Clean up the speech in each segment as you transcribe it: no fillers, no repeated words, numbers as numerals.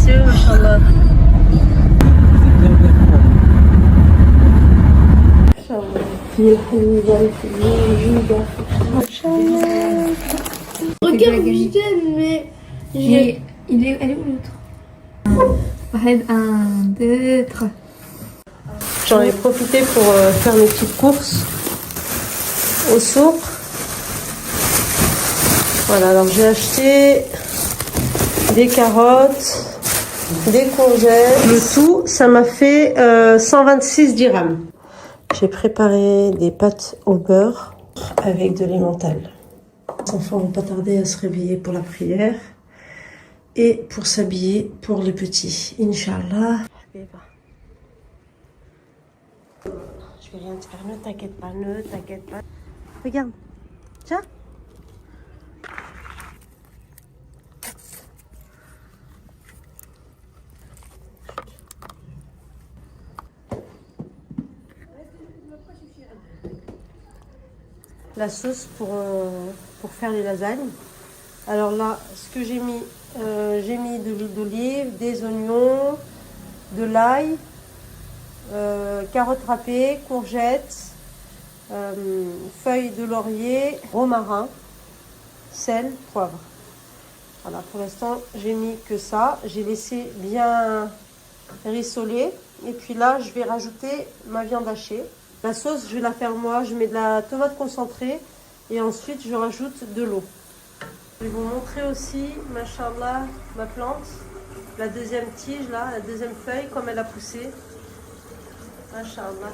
too, mashallah. Regarde, Viviane, mais Elle est où l'autre? Un, deux, trois. J'en ai profité pour faire mes petites courses au souk. Voilà, alors j'ai acheté des carottes, des courgettes. Le tout, ça m'a fait 126 dirhams. J'ai préparé des pâtes au beurre avec de l'emmental. Les enfants vont pas tarder à se réveiller pour la prière et pour s'habiller pour les petits. Inch'Allah. Je vais rien te faire, ne t'inquiète pas, ne t'inquiète pas. Regarde, tiens. La sauce pour faire les lasagnes. Alors là, ce que j'ai mis de l'huile d'olive, des oignons, de l'ail, carottes râpées, courgettes, feuilles de laurier, romarin, sel, poivre. Voilà, pour l'instant, j'ai mis que ça. J'ai laissé bien rissoler. Et puis là, je vais rajouter ma viande hachée. La sauce, je vais la faire moi. Je mets de la tomate concentrée et ensuite, je rajoute de l'eau. Je vais vous montrer aussi, machallah, ma plante. La deuxième tige, là, la deuxième feuille, comme elle a poussé. Machallah.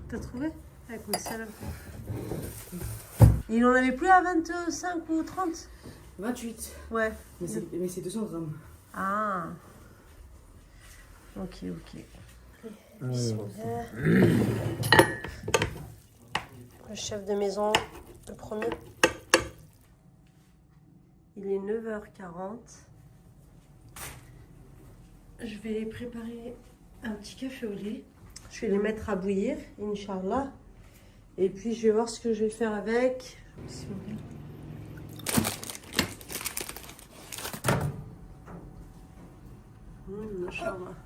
T'as trouvé? Écoute, ça là. Il en avait plus à 25 ou 30? 28. Ouais. Mais c'est 200 grammes. Ah. Ok. Bismillah. Le chef de maison, le premier. Il est 9h40. Je vais préparer un petit café au lait. Je vais les mettre à bouillir, Inch'Allah. Et puis je vais voir ce que je vais faire avec. Inch'Allah.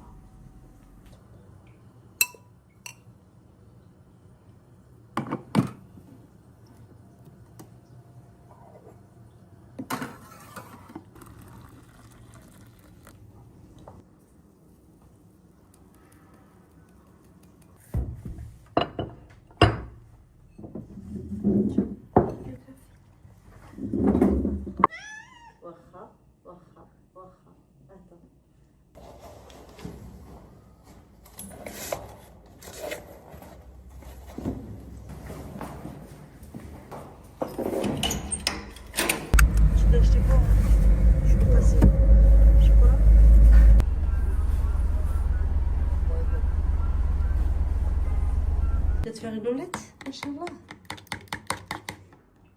Peut-être faire une omelette, Inch'Allah.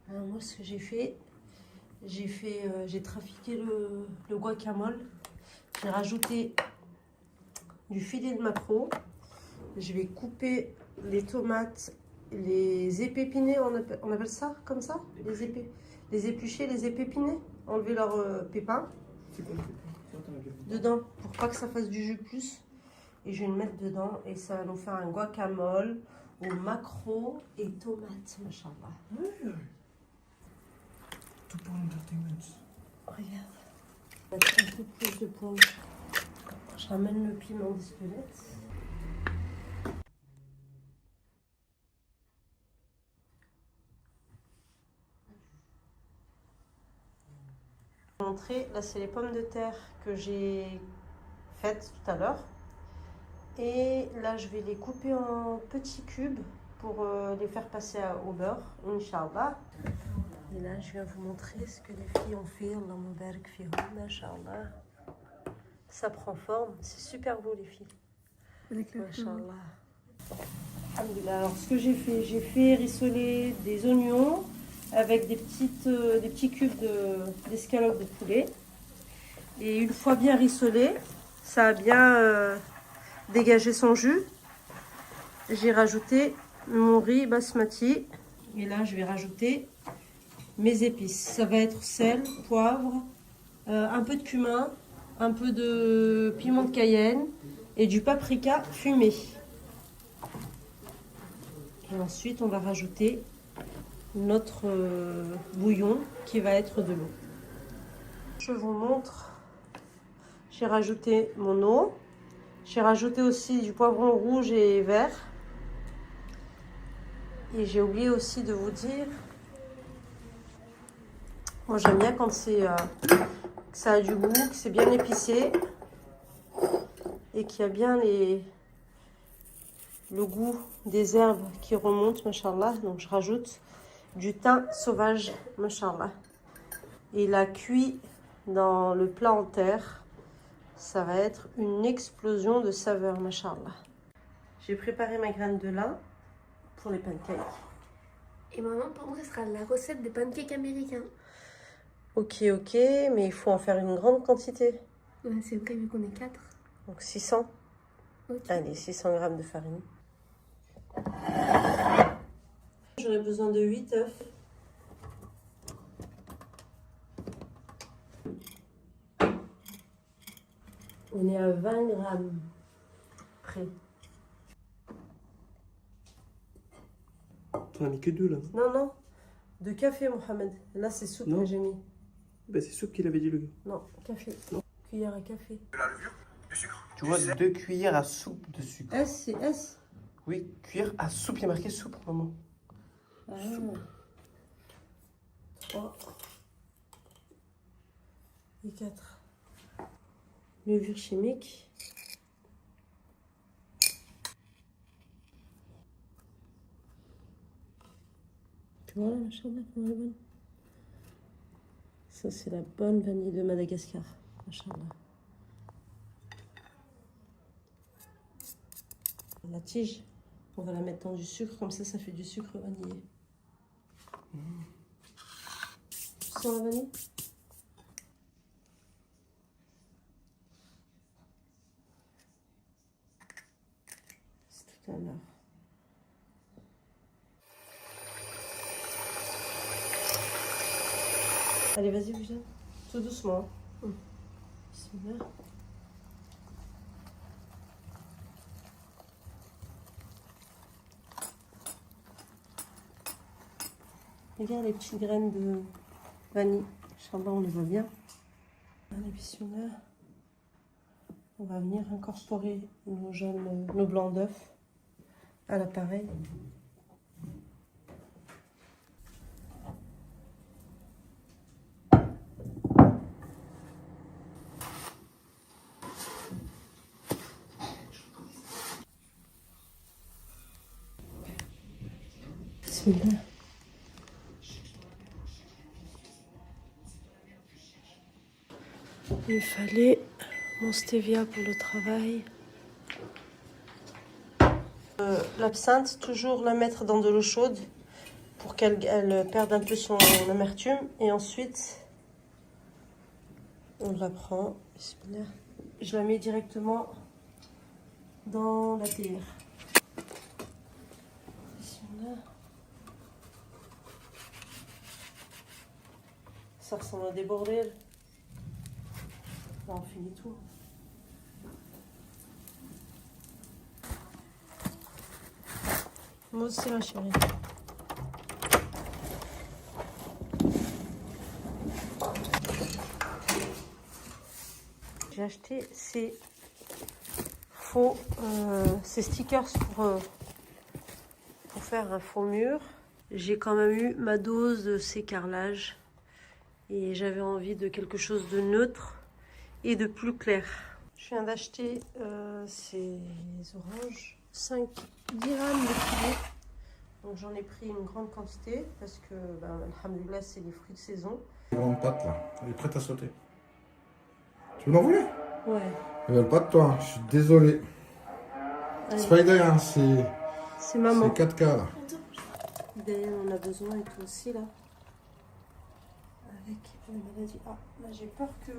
Alors moi, ce que j'ai trafiqué le guacamole. J'ai rajouté du filet de maquereau. Je vais couper les tomates, les épépiner, on appelle ça comme ça, les éplucher, les épépiner, enlever leurs pépins dedans pour pas que ça fasse du jus plus. Et je vais le mettre dedans et ça va nous faire un guacamole au maquereau et tomates, machallah. Tout pour l'entertainment. Regarde, un peu plus de poivre. Je ramène le piment d'Espelette. Là, c'est les pommes de terre que j'ai faites tout à l'heure. Et là, je vais les couper en petits cubes pour les faire passer au beurre, Inch'Allah. Et là, je viens vous montrer ce que les filles ont fait. Allah mubarak fihum, Inch'Allah. Ça prend forme. C'est super beau, les filles. Inch'Allah. Alors, ce que j'ai fait rissoler des oignons avec des petits cubes d'escalope de poulet. Et une fois bien rissolé, ça a bien dégager son jus, j'ai rajouté mon riz basmati. Et là, je vais rajouter mes épices. Ça va être sel, poivre, un peu de cumin, un peu de piment de Cayenne et du paprika fumé. Et ensuite, on va rajouter notre bouillon qui va être de l'eau. Je vous montre. J'ai rajouté mon eau. J'ai rajouté aussi du poivron rouge et vert. Et j'ai oublié aussi de vous dire, moi j'aime bien quand c'est que ça a du goût, que c'est bien épicé et qu'il y a bien le goût des herbes qui remontent, machallah. Donc je rajoute du thym sauvage, machallah. Et la cuit dans le plat en terre, ça va être une explosion de saveurs, machallah. J'ai préparé ma graine de lin pour les pancakes. Et maintenant, pour moi, ce sera la recette des pancakes américains. Ok, mais il faut en faire une grande quantité. Ouais, c'est vrai, vu qu'on est 4. Donc 600. Ok. Allez, 600 grammes de farine. J'aurai besoin de 8 œufs. On est à 20 grammes près. T'en as mis que 2 là. Non. De café, Mohamed. Là, c'est soupe Non. que j'ai mis. Bah c'est soupe qu'il avait dit le gars. Non, café. Cuillère à café. Tu vois, 2 cuillères à soupe de sucre. S, c'est S. Oui, cuillère à soupe, il y a marqué soupe, maman. Ah. 3 et 4. Levure chimique. Tu vois là, machallah, comment elle est bonne. Ça, c'est la bonne vanille de Madagascar. Machallah. La tige, on va la mettre dans du sucre, comme ça fait du sucre vanillé. Tu sens la vanille? C'est tout un art. Allez, vas-y, Eugène. Tout doucement. Bismillah. Regarde les petites graines de vanille. Inch'Allah, on les voit bien. Allez, bismillah. On va venir incorporer nos blancs d'œufs à l'appareil. Bismillah. Il fallait mon stevia pour le travail. L'absinthe, toujours la mettre dans de l'eau chaude pour qu'elle perde un peu son amertume. Et ensuite, on la prend. Bismillah. Je la mets directement dans la théière. Bismillah. Ça ressemble à des bordels. Là, on finit tout. Moi aussi, ma chérie. J'ai acheté ces ces stickers pour faire un faux mur. J'ai quand même eu ma dose de ces carrelages et j'avais envie de quelque chose de neutre et de plus clair. Je viens d'acheter ces oranges, 10 grammes de kilo. Donc j'en ai pris une grande quantité parce que, alhamdoulilah, c'est les fruits de saison. La grande pâte là, elle est prête à sauter. Tu veux l'envoyer? Ouais. Ils veulent pas de toi, je suis désolé. Allez. Spider, hein, c'est Maman. 4K là. D'ailleurs, on a besoin et tout aussi là. Avec la maladie. Ah, là j'ai peur que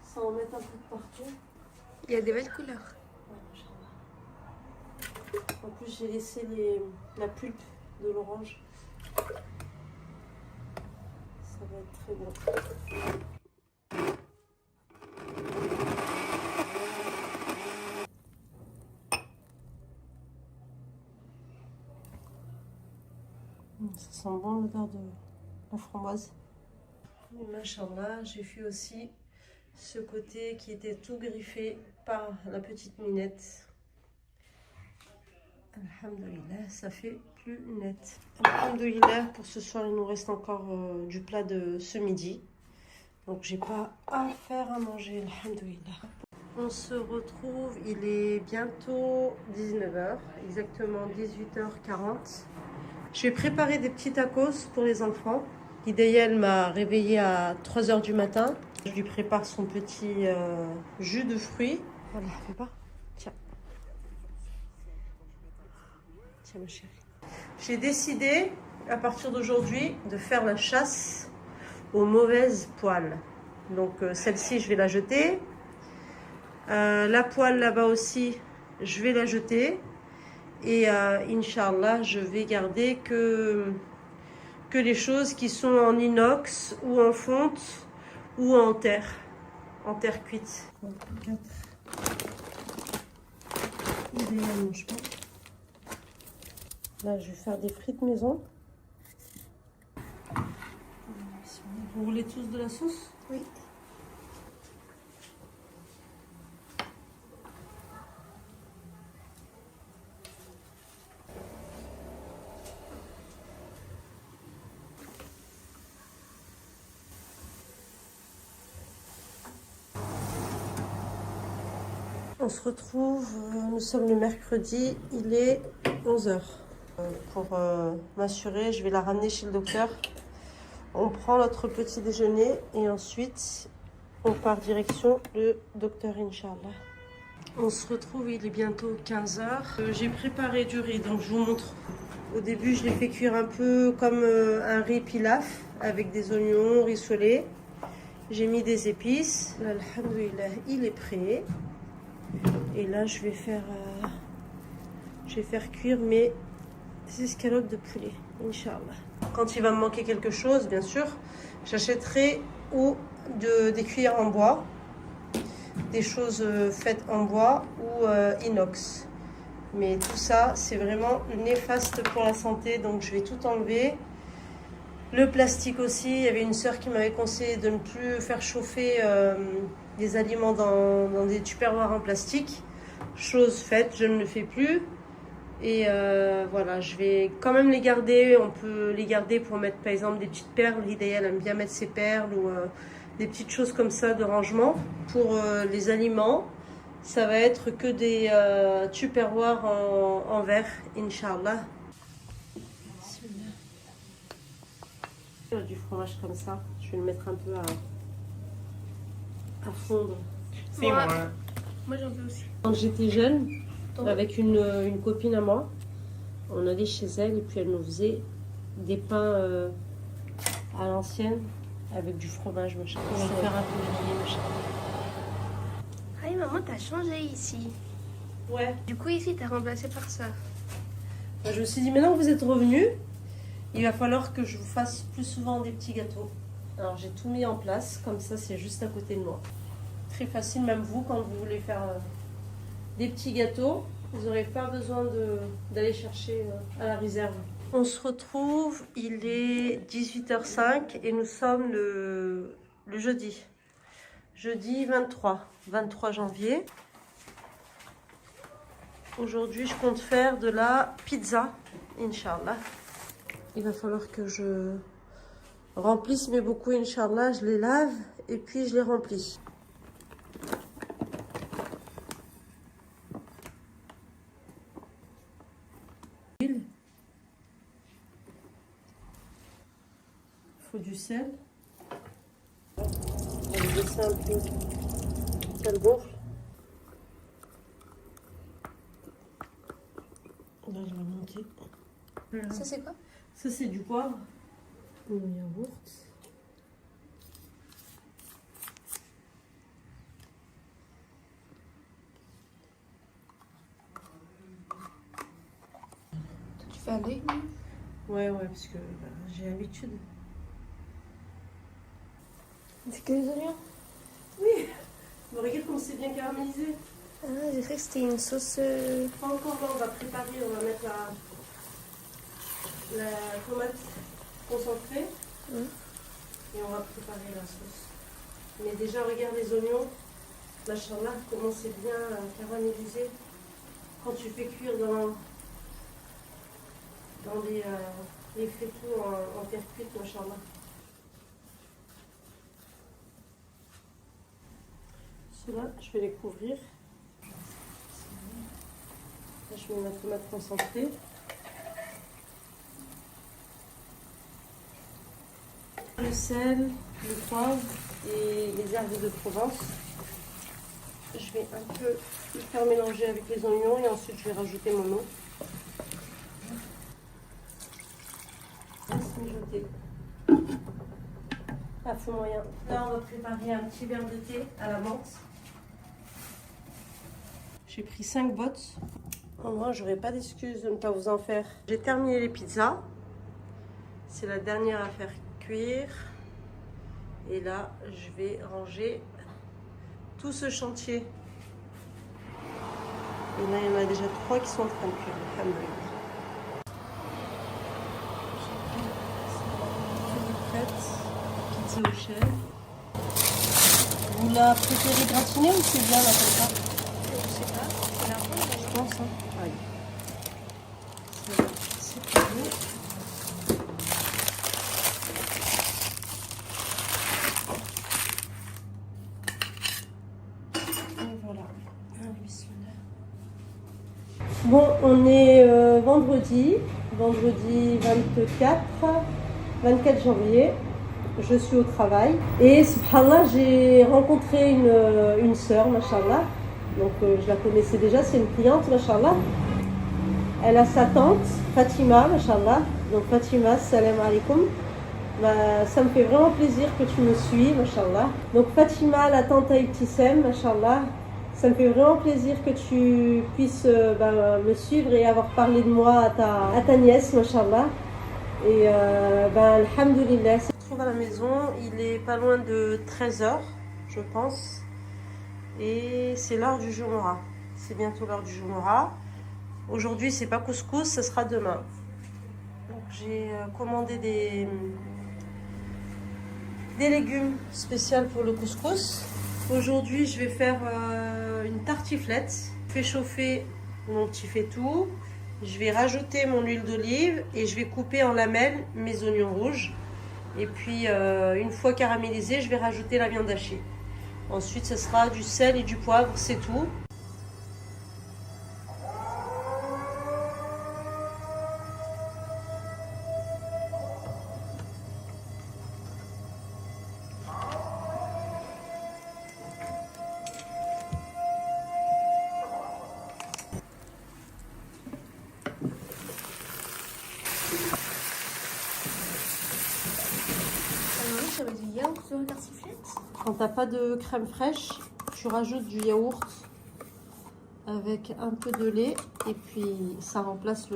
ça en mette un peu de partout. Il y a des belles couleurs. En plus, j'ai laissé la pulpe de l'orange. Ça va être très bon. Ça sent bon l'odeur de la framboise. Et machallah, j'ai fait aussi ce côté qui était tout griffé par la petite minette. Alhamdulillah, ça fait plus net. Alhamdulillah, pour ce soir, il nous reste encore du plat de ce midi. Donc, j'ai pas à faire à manger, alhamdulillah. On se retrouve, il est bientôt 19 h, exactement 18h40. Je vais préparer des petits tacos pour les enfants. Idéal m'a réveillée à 3 h du matin. Je lui prépare son petit jus de fruits. Voilà, fais pas. Tiens. Tiens ma chérie. J'ai décidé à partir d'aujourd'hui de faire la chasse aux mauvaises poils. Donc celle-ci je vais la jeter. La poêle là-bas aussi je vais la jeter. Et Inch'Allah je vais garder que les choses qui sont en inox ou en fonte ou en terre cuite. 4. Idéalement je pense. Là, je vais faire des frites maison. Vous voulez tous de la sauce? Oui. On se retrouve, nous sommes le mercredi, il est 11 h. Pour m'assurer, je vais la ramener chez le docteur. On prend notre petit déjeuner et ensuite on part direction le docteur Inch'Allah. On se retrouve, il est bientôt 15 h. J'ai préparé du riz, donc je vous montre. Au début, je l'ai fait cuire un peu comme un riz pilaf avec des oignons rissolés. J'ai mis des épices. Là, alhamdoulilah, il est prêt. Et là, je vais faire cuire mes escalopes de poulet, Inch'Allah. Quand il va me manquer quelque chose, bien sûr, j'achèterai ou des cuillères en bois, des choses faites en bois ou inox. Mais tout ça, c'est vraiment néfaste pour la santé, donc je vais tout enlever. Le plastique aussi, il y avait une sœur qui m'avait conseillé de ne plus faire chauffer des aliments dans des tupperwares en plastique. Chose faite, je ne le fais plus. Et voilà, je vais quand même les garder. On peut les garder pour mettre par exemple des petites perles. L'idéal aime bien mettre ses perles ou des petites choses comme ça de rangement. Pour les aliments, ça va être que des tupperwares en verre, Inch'Allah. Du fromage comme ça, je vais le mettre un peu à fondre. Moi j'en veux aussi. Quand j'étais jeune, avec une copine à moi, on allait chez elle et puis elle nous faisait des pains à l'ancienne avec du fromage, machin. On va le faire un peu griller, machin. Ah, maman, t'as changé ici. Ouais. Du coup, ici, t'as remplacé par ça. Je me suis dit, maintenant que vous êtes revenus, il va falloir que je vous fasse plus souvent des petits gâteaux. Alors j'ai tout mis en place, comme ça c'est juste à côté de moi. Très facile, même vous, quand vous voulez faire des petits gâteaux, vous n'aurez pas besoin d'aller chercher à la réserve. On se retrouve, il est 18h05 et nous sommes le jeudi. Jeudi 23 janvier. Aujourd'hui, je compte faire de la pizza, Inch'Allah. Il va falloir que je remplisse mes bocaux, Inch'Allah. Je les lave et puis je les remplis. Il faut du sel. On va le laisser un peu. Ça le gonfle. Là, je vais monter. Voilà. Ça, c'est quoi? Ça, c'est du poivre. Le yaourt. fallait. Ouais, parce que j'ai l'habitude. C'est que les oignons. Mais regarde comme c'est bien caramélisé. Ah, j'ai cru que c'était une sauce. Pas encore, là, on va préparer, on va mettre la tomate concentrée. Et on va préparer la sauce. Mais déjà, regarde les oignons. Machallah, comment c'est bien caramélisé. Quand tu fais cuire dans les faitout en terre cuite, machallah. Ceux-là, je vais les couvrir. Là, je mets ma tomate concentrée. Le sel, le poivre et les herbes de Provence. Je vais un peu le faire mélanger avec les oignons et ensuite je vais rajouter mon eau. Laisse mijoter à feu moyen. Là, on va préparer un petit verre de thé à la menthe. J'ai pris 5 bottes. Moi, j'aurais pas d'excuse de ne pas vous en faire. J'ai terminé les pizzas. C'est la dernière à faire cuire. Et là, je vais ranger tout ce chantier. Et là, il y en a déjà 3 qui sont en train de cuire. Prête. Pizza au chèvre. Vous la préférez gratinée ou c'est bien là comme ça? Je sais pas, c'est la bonne. Je pense. Hein. Allez. C'est prévu. Bon, on est vendredi 24 janvier. Je suis au travail et subhanallah, j'ai rencontré une sœur, machallah. Donc je la connaissais déjà, c'est une cliente, machallah. Elle a sa tante, Fatima, machallah. Donc Fatima, salam alaikum. Bah, ça me fait vraiment plaisir que tu me suis, machallah. Donc Fatima, la tante à Ibtissem, machallah. Ça me fait vraiment plaisir que tu puisses me suivre et avoir parlé de moi à ta nièce, machallah. Et alhamdoulilah. On se retrouve à la maison, il est pas loin de 13h, je pense. Et c'est l'heure du Jumu'ah. C'est bientôt l'heure du Jumu'ah. Aujourd'hui, c'est pas couscous, ce sera demain. Donc j'ai commandé des légumes spéciaux pour le couscous. Aujourd'hui, je vais faire une tartiflette. Je fais chauffer mon petit faitout. Je vais rajouter mon huile d'olive et je vais couper en lamelles mes oignons rouges. Et puis, une fois caramélisé, je vais rajouter la viande hachée. Ensuite, ce sera du sel et du poivre, c'est tout. J'avais du yaourt sur la tartiflette. Quand t'as pas de crème fraîche, tu rajoutes du yaourt avec un peu de lait et puis ça remplace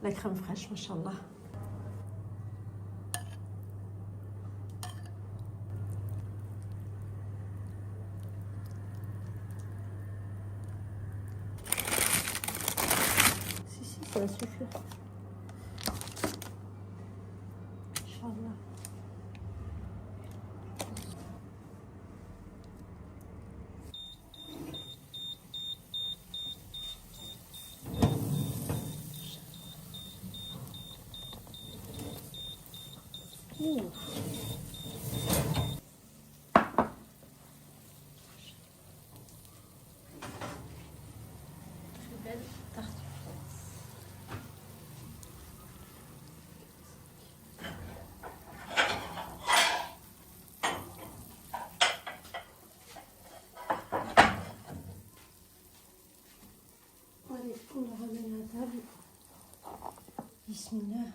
la crème fraîche, machallah. Si, ça va suffire. Inch'Allah. Très belle tartiflette. Allez, on la ramène à la table. Bismillah.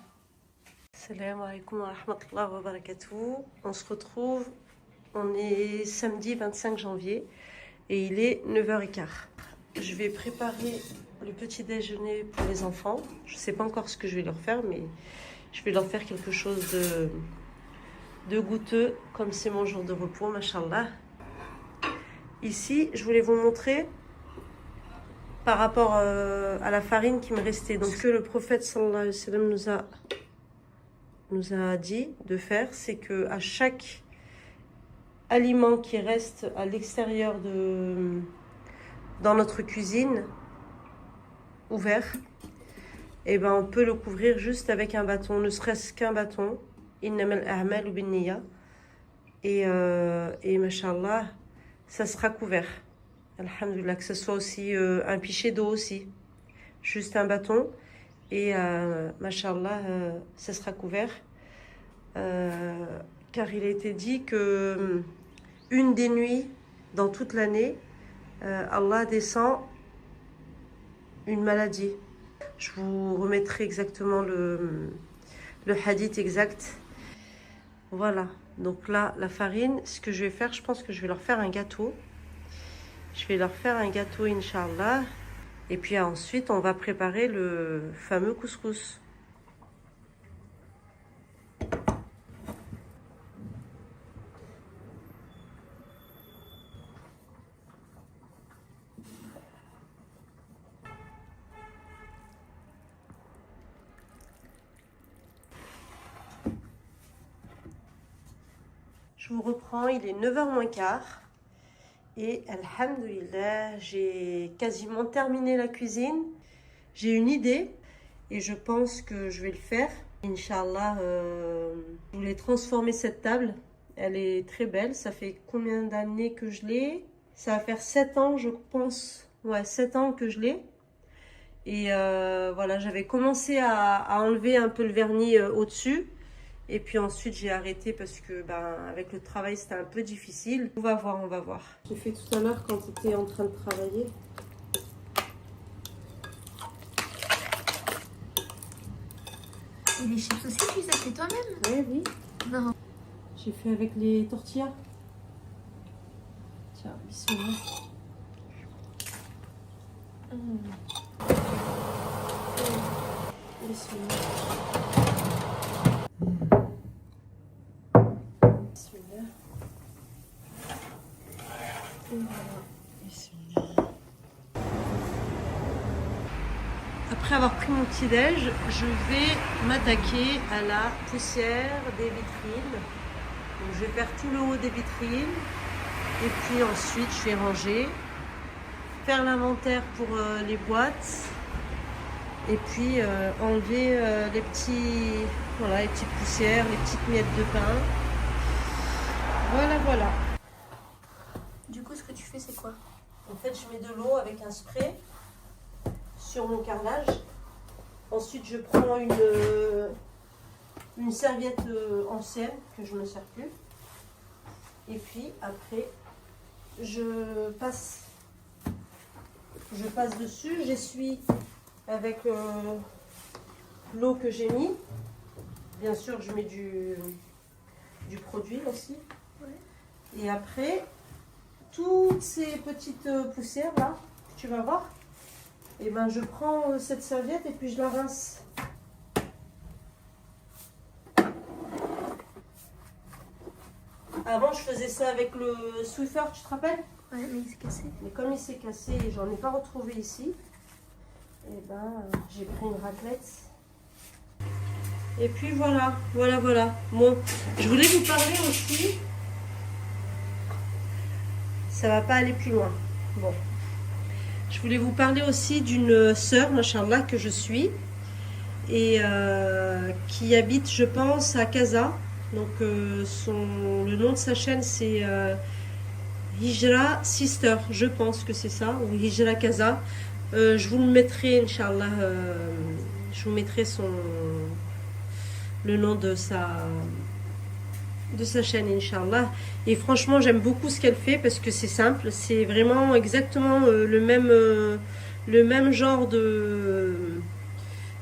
Salam alaikum wa rahmatullahi wa barakatuh. On se retrouve, on est samedi 25 janvier et il est 9h15. Je vais préparer le petit déjeuner pour les enfants. Je ne sais pas encore ce que je vais leur faire, mais je vais leur faire quelque chose de goûteux, comme c'est mon jour de repos, machallah. Ici, je voulais vous montrer par rapport à la farine qui me restait. Donc, ce que le prophète sallallahu alayhi wa sallam nous a dit de faire, c'est que à chaque aliment qui reste à l'extérieur dans notre cuisine, ouvert, et ben on peut le couvrir juste avec un bâton, ne serait-ce qu'un bâton. Innamal a'malu binniyat. Et machallah, ça sera couvert. Alhamdulillah, que ce soit aussi un pichet d'eau aussi. Juste un bâton. Et machallah, ça sera couvert. Car il a été dit que une des nuits dans toute l'année, Allah descend une maladie. Je vous remettrai exactement le hadith exact. Voilà, donc là, la farine, ce que je vais faire, je pense que je vais leur faire un gâteau. Je vais leur faire un gâteau, Inch'Allah. Et puis ensuite, on va préparer le fameux couscous. Je vous reprends, il est 9h moins quart. Et alhamdoulilah, j'ai quasiment terminé la cuisine. J'ai une idée et je pense que je vais le faire. Inch'Allah, je voulais transformer cette table. Elle est très belle. Ça fait combien d'années que je l'ai? Ça va faire 7 ans, je pense. Ouais, 7 ans que je l'ai. Et voilà, j'avais commencé à enlever un peu le vernis au-dessus. Et puis ensuite, j'ai arrêté parce que avec le travail, c'était un peu difficile. On va voir, on va voir. J'ai fait tout à l'heure quand tu étais en train de travailler. Et les chips aussi, tu les as fait toi-même? Oui. Non. J'ai fait avec les tortillas. Tiens, bismillah. Bismillah. Après avoir pris mon petit déj, je vais m'attaquer à la poussière des vitrines. Donc, je vais faire tout le haut des vitrines et puis ensuite je vais ranger, faire l'inventaire pour les boîtes et puis enlever les petites poussières, les petites miettes de pain. Voilà. Du coup, ce que tu fais, c'est quoi? En fait, je mets de l'eau avec un spray sur mon carrelage. Ensuite, je prends une serviette ancienne que je ne sers plus. Et puis après, je passe dessus. J'essuie avec l'eau que j'ai mis. Bien sûr, je mets du produit aussi. Ouais. Et après, toutes ces petites poussières là, que tu vas voir, et ben je prends cette serviette et puis je la rince. Avant je faisais ça avec le Swiffer, tu te rappelles? Ouais, mais il s'est cassé. Mais comme il s'est cassé et j'en ai pas retrouvé ici, et ben j'ai pris une raclette. Et puis voilà. Bon, je voulais vous parler aussi. Ça va pas aller plus loin. Bon. Je voulais vous parler aussi d'une sœur, machallah, que je suis. Et qui habite, je pense, à Casa. Donc, le nom de sa chaîne, c'est Hijra Sister. Je pense que c'est ça. Ou Hijra Casa. Je vous le mettrai, Inch'Allah. Je vous mettrai le nom de sa chaîne, Inch'Allah. Et franchement, j'aime beaucoup ce qu'elle fait parce que c'est simple. C'est vraiment exactement le même genre de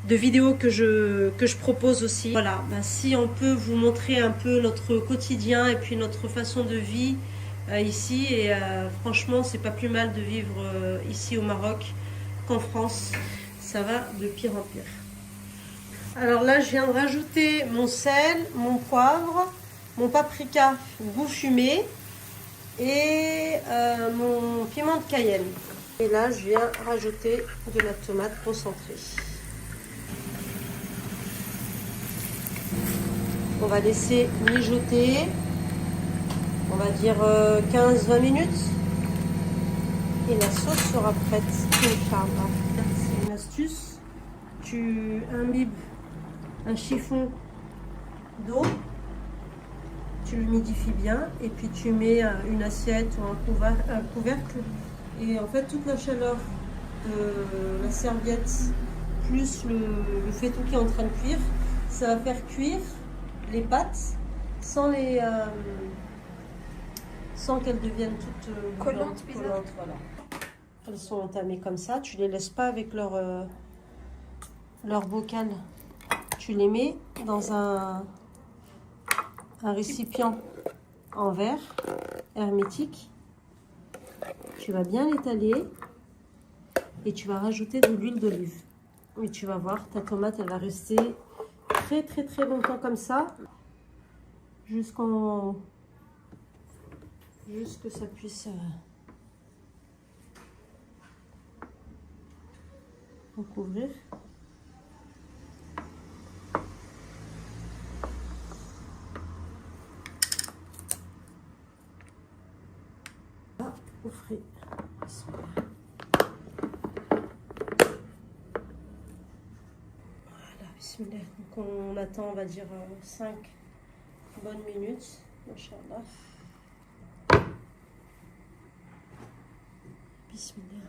vidéos que je propose aussi. Voilà, si on peut vous montrer un peu notre quotidien et puis notre façon de vie ici. Et franchement, c'est pas plus mal de vivre ici au Maroc. qu'en France. Ça va de pire en pire. Alors là, je viens de rajouter mon sel, mon poivre, mon paprika goût fumé et mon piment de Cayenne. Et là, je viens rajouter de la tomate concentrée. On va laisser mijoter, on va dire 15-20 minutes. Et la sauce sera prête. C'est une astuce. Tu imbibes un chiffon d'eau, tu l'humidifies bien et puis tu mets une assiette ou un couvercle. Et en fait, toute la chaleur de la serviette plus le faitout qui est en train de cuire, ça va faire cuire les pâtes sans qu'elles deviennent toutes Collantes, voilà. Elles sont entamées comme ça. Tu les laisses pas avec leur bocal. Tu les mets dans un récipient en verre hermétique. Tu vas bien l'étaler et tu vas rajouter de l'huile d'olive. Et tu vas voir, ta tomate, elle va rester très très très longtemps comme ça jusque ça puisse recouvrir. Là, au frais. Voilà, bismillah. Donc on attend, on va dire 5 bonnes minutes. Inch'Allah. Bismillah.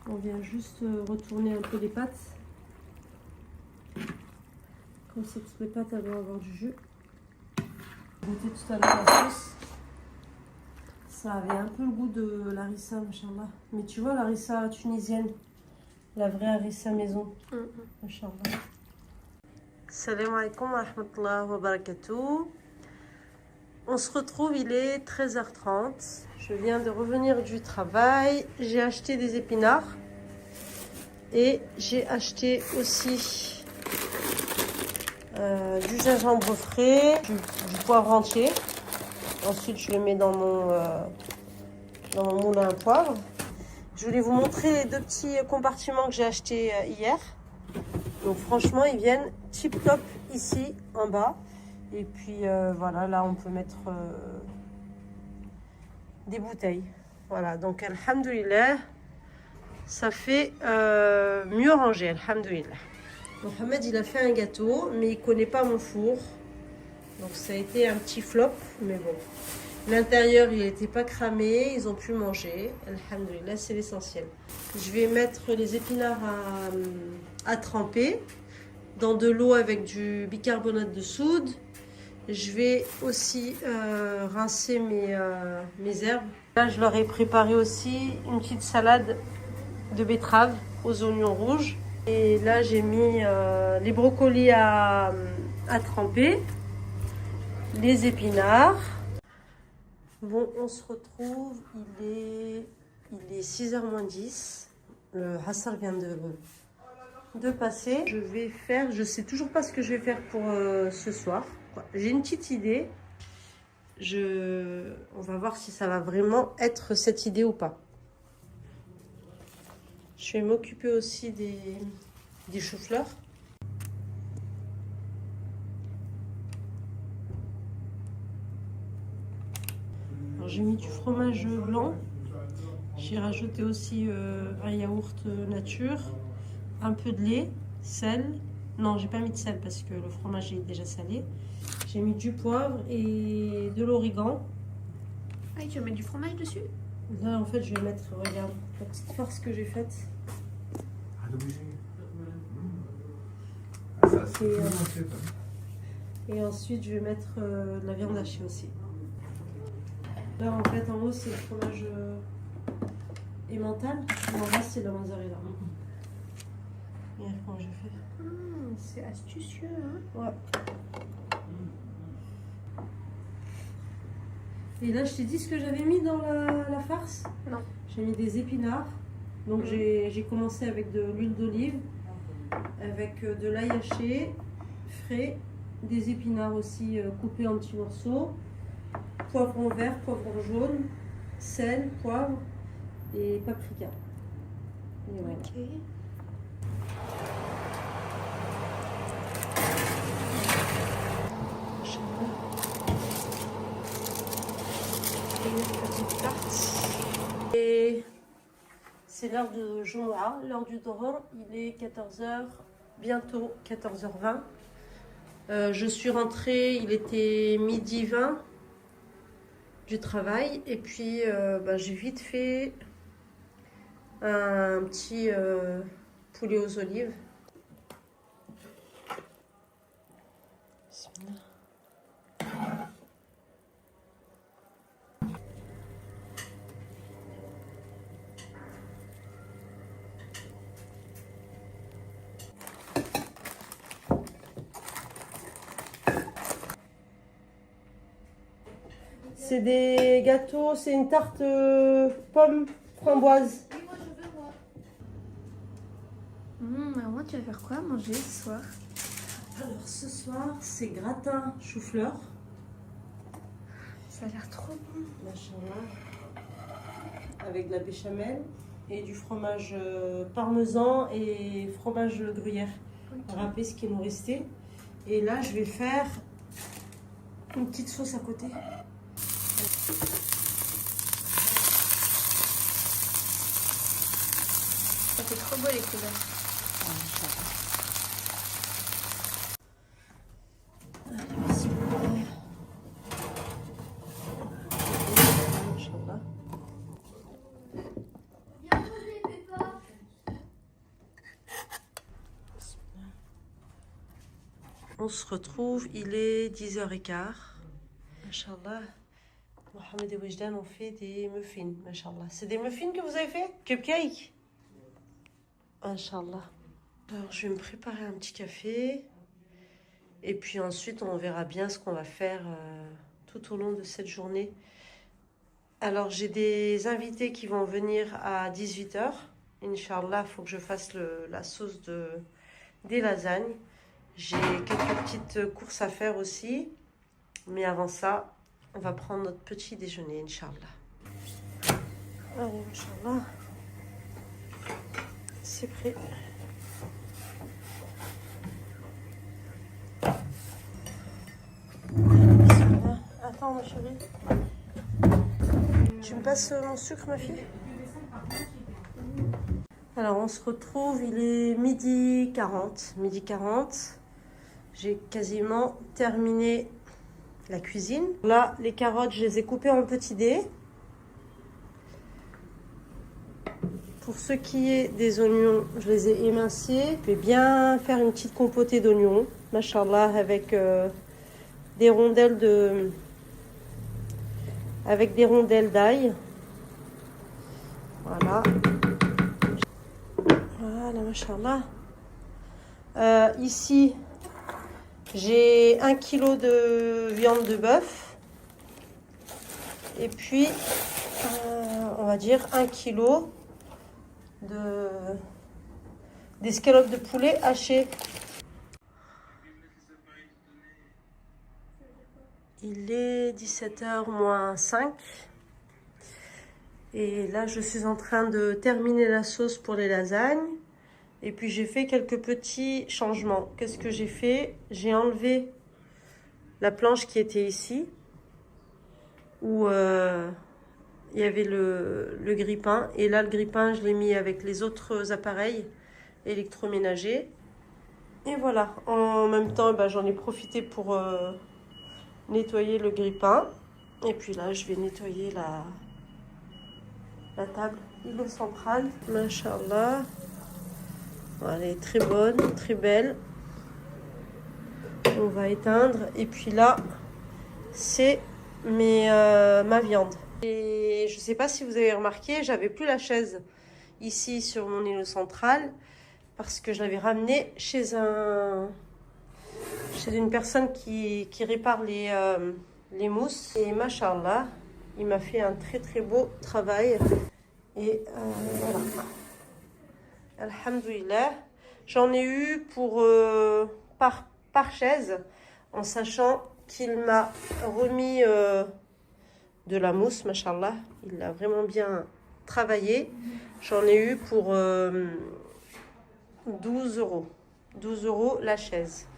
On vient juste retourner un peu les pâtes. Comme ça, toutes les pâtes elles vont avoir du jus. J'ai goûté tout à l'heure la sauce. Ça avait un peu le goût de l'harissa, machallah. Mais tu vois, l'harissa tunisienne, la vraie harissa maison. Machallah. Salam alaikum wa rahmatullahi wa barakatuh. On se retrouve, il est 13h30. Je viens de revenir du travail. J'ai acheté des épinards. Et j'ai acheté aussi du gingembre frais, du poivre entier. Ensuite, je le mets dans mon moulin à poivre. Je voulais vous montrer les 2 petits compartiments que j'ai achetés hier. Donc franchement, ils viennent tip top ici en bas. Et puis voilà, là on peut mettre des bouteilles. Voilà, donc alhamdoulilah, ça fait mieux rangé, alhamdoulilah. Mohamed, il a fait un gâteau, mais il connaît pas mon four. Donc ça a été un petit flop, mais bon. L'intérieur, il n'était pas cramé, ils ont pu manger. Alhamdoulilah, c'est l'essentiel. Je vais mettre les épinards à tremper dans de l'eau avec du bicarbonate de soude. Je vais aussi rincer mes herbes. Là, je leur ai préparé aussi une petite salade de betterave aux oignons rouges. Et là, j'ai mis les brocolis à tremper, les épinards. Bon, on se retrouve, il est 6h moins 10. Le Hassar vient de passer. Je vais faire, je sais toujours pas ce que je vais faire pour ce soir. J'ai une petite idée. On va voir si ça va vraiment être cette idée ou pas. Je vais m'occuper aussi des choux-fleurs. Alors j'ai mis du fromage blanc. J'ai rajouté aussi un yaourt nature, un peu de lait, sel. Non, j'ai pas mis de sel parce que le fromage est déjà salé. J'ai mis du poivre et de l'origan. Ah, tu vas mettre du fromage dessus? Là, en fait, je vais mettre, regarde, la petite farce que j'ai faite. Et ensuite, je vais mettre de la viande hachée aussi. Là, en fait, en haut, c'est le fromage emmental. En bas, c'est la mozzarella. Regarde comment je fais. C'est astucieux, hein? Ouais. Et là, je t'ai dit ce que j'avais mis dans la farce? Non. J'ai mis des épinards. Donc j'ai commencé avec de l'huile d'olive, avec de l'ail haché, frais, des épinards aussi coupés en petits morceaux, poivron vert, poivron jaune, sel, poivre et paprika. Et voilà. Ok. Et c'est l'heure de Jumu'ah, l'heure du Dhuhr, il est 14h, bientôt 14h20. Je suis rentrée, il était midi 20 du travail et puis j'ai vite fait un petit poulet aux olives. Bismillah. C'est des gâteaux, c'est une tarte pomme framboise. Maman, tu vas faire quoi à manger ce soir? Alors ce soir, c'est gratin chou-fleur. Ça a l'air trop bon. Machallah. Avec de la béchamel et du fromage parmesan et fromage gruyère. Râpé, ce qui nous restait. Et là, je vais faire une petite sauce à côté. Ça fait trop beau les couleurs. Inch'Allah. On se retrouve, il est 10h15. Inch'Allah. Mohamed et Wejdan ont fait des muffins. Inch'Allah. C'est des muffins que vous avez fait? Cupcake? Inch'Allah. Alors je vais me préparer un petit café. Et puis ensuite on verra bien ce qu'on va faire tout au long de cette journée. Alors j'ai des invités qui vont venir à 18h. Inch'Allah, il faut que je fasse la sauce des lasagnes. J'ai quelques petites courses à faire aussi. Mais avant ça, on va prendre notre petit déjeuner, Inch'Allah. Allez, Inch'Allah. C'est prêt. Attends, ma chérie. Tu me passes mon sucre, ma fille? Alors, on se retrouve, il est midi 40. Midi 40. J'ai quasiment terminé la cuisine. Là, les carottes, je les ai coupées en petits dés. Pour ce qui est des oignons, je les ai émincés. Je vais bien faire une petite compotée d'oignons, machallah, avec des rondelles d'ail. Voilà. Voilà, machallah. Ici, j'ai 1 kg de viande de bœuf. Et puis, on va dire 1 kg d'escalope de poulet hachées. Il est 17h moins 5. Et là, je suis en train de terminer la sauce pour les lasagnes. Et puis, j'ai fait quelques petits changements. Qu'est-ce que j'ai fait? J'ai enlevé la planche qui était ici, où il y avait le grille-pain. Et là, le grille-pain, je l'ai mis avec les autres appareils électroménagers. Et voilà. En même temps, j'en ai profité pour nettoyer le grille-pain. Et puis là, je vais nettoyer la table, l'îlot central. Machallah. Elle est très bonne, très belle. On va éteindre. Et puis là, c'est ma viande. Et je ne sais pas si vous avez remarqué, j'avais plus la chaise ici sur mon îlot central parce que je l'avais ramenée chez une personne qui répare les mousses. Et machallah, Il m'a fait un très très beau travail. Et voilà. Alhamdoulilah. J'en ai eu pour par chaise, en sachant qu'il m'a remis de la mousse, machallah. Il l'a vraiment bien travaillé. J'en ai eu pour 12 euros. 12 euros la chaise.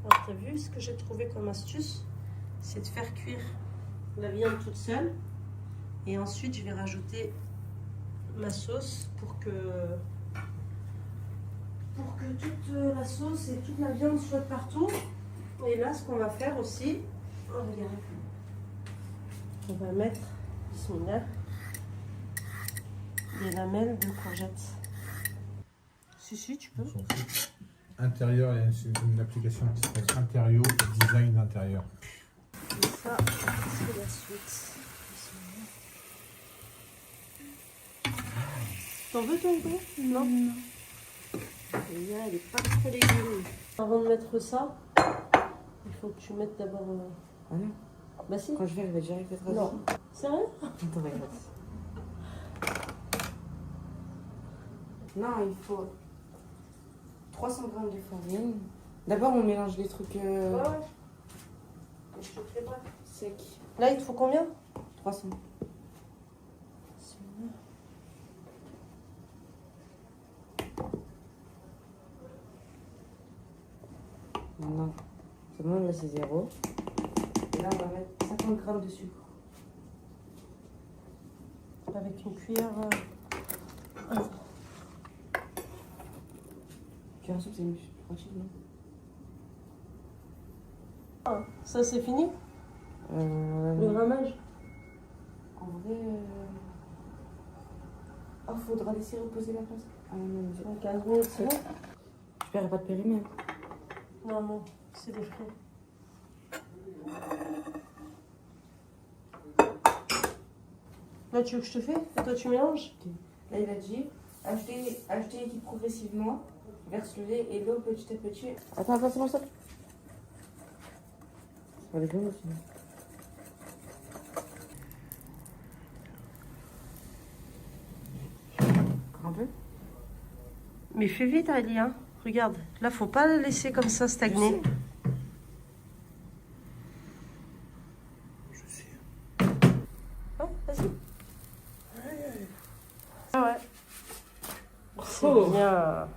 Alors, t'as vu ce que j'ai trouvé comme astuce? C'est de faire cuire la viande toute seule. Et ensuite, je vais rajouter ma sauce pour que toute la sauce et toute la viande soient partout. Et là, ce qu'on va faire aussi, oh, regardez, on va mettre, bismillah, des lamelles de courgettes. Si, tu peux. Intérieur, il y a une application qui s'appelle Intérieur, design d'intérieur. Et ça, c'est la suite. T'en veux ton goût? Non. Et là, elle est pas trop légumes. Avant de mettre ça, il faut que tu mettes d'abord. Ah non. Bah si. Quand je vais, elle va direct être Non. Sérieux? Attends, regarde. Non, il faut 300 grammes de farine. D'abord, on mélange les trucs Ouais. Je te fais pas. secs. Là, il te faut combien? 300. Non, c'est bon, là c'est 0. Et là, on va mettre 50 grammes de sucre. Avec une cuillère. Cuillère à soupe, c'est mieux. Tranquille, non? Ah, ça, c'est fini? Le ramage? En vrai. Oh, faudra laisser reposer la place. Ah non, En 15 minutes, c'est bon? je paierai pas de périmètre. Non, c'est des frais. Là, tu veux que je te fais? Et toi, tu mélanges? Okay. Là, il a dit acheter l'équipe progressivement, verse le lait et l'eau petit à petit. Attends, c'est bon, ça. Ça va les bonnes aussi. Un peu. Mais fais vite, Ali, hein. Regarde, là, faut pas le laisser comme ça stagner. Je sais. Oh, vas-y. Ah ouais. C'est Oh. bien.